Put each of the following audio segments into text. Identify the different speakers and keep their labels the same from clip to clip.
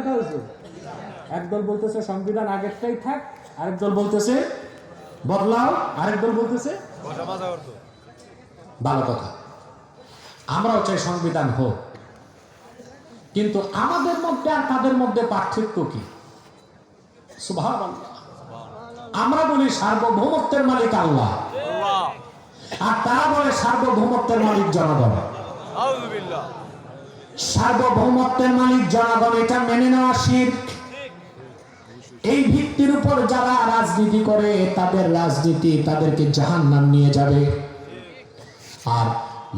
Speaker 1: কথা হয়েছে। একদল বলতেছে সংবিধান আগেরটাই থাক, আরেক দল বলতেছে বদলাও, আরেক দল বলতেছে ভালো কথা। আমরাও চাই সংবিধান হোক, কিন্তু আমাদের মধ্যে আর তাদের মধ্যে পার্থক্য কি? সুবহানাল্লাহ। আমরা বলি সার্বভৌমত্বের মালিক আল্লাহ, আর তারা বলে সার্বভৌমত্বের মালিক জনগণ। সার্বভৌমত্বের মালিক জনগণ, এটা মেনে নেওয়া শিরক। এই ভিত্তির উপর যারা রাজনীতি করে তাদের রাজনীতি তাদেরকে জাহান্নাম নিয়ে যাবে। আর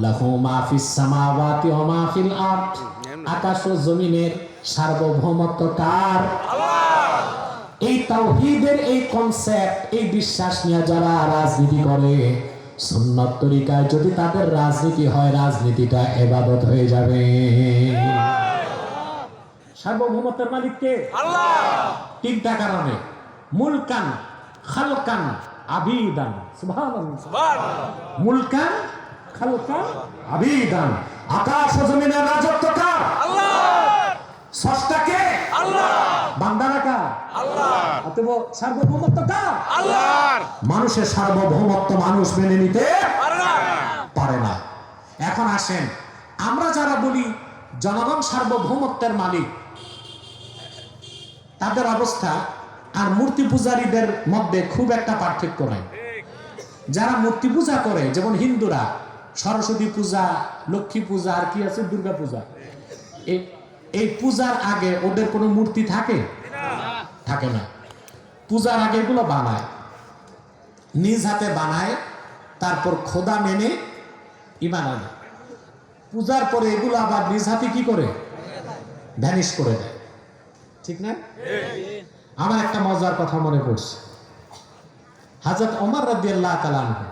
Speaker 1: লাহু মা ফিস সামাওয়াতি ওয়া মা ফিল আরদ, আকাশ ও জমিনের সার্বভৌমত্ব কার? আল্লাহ। এই তাওহীদের এই কনসেপ্ট, এই বিশ্বাস নিয়ে যারা রাজনীতি করে, সুন্নাত তরিকায় যদি তাদের রাজনীতি হয়, রাজনীতিটা ইবাদত হয়ে যাবে। সার্বভৌমত্বের মালিক কে? আল্লাহ। তিনটা কারণে: মুলকান, খালকান, আবিদান। সুবহানাল্লাহ, সুবহানাল্লাহ। মুলকান, খালকান, আবিদান। আকাশ ও জমিনের রাজত্ব কার? আল্লাহ। স্রষ্টা কে? আল্লাহ। বান্দারা কার? আল্লাহ। অতএব সার্বভৌমত্ব কার? আল্লাহর। মানুষের সার্বভৌমত্ব মানুষ মেনে নিতে পারে না। এখন আসেন, আমরা যারা বলি জনগণ সার্বভৌমত্বের মালিক, তাদের অবস্থা আর মূর্তি পূজারীদের মধ্যে খুব একটা পার্থক্য নাই। যারা মূর্তি পূজা করে, যেমন হিন্দুরা সরস্বতী পূজা, লক্ষ্মী পূজা, আর কি আছে দুর্গা পূজা, এই পূজার আগে ওদের কোনো মূর্তি থাকে? থাকে না। পূজার আগে এগুলো বানায়, নিজ হাতে বানায়, তারপর খোদা মেনে ঈমান আনে। পূজার পরে এগুলো আবার নিজ হাতে কি করে? ভ্যানিশ করে দেয়। ঠিক না? আমার একটা মজার কথা মনে পড়ছে। হযরত ওমর রাদিয়াল্লাহু তাআলা আনহু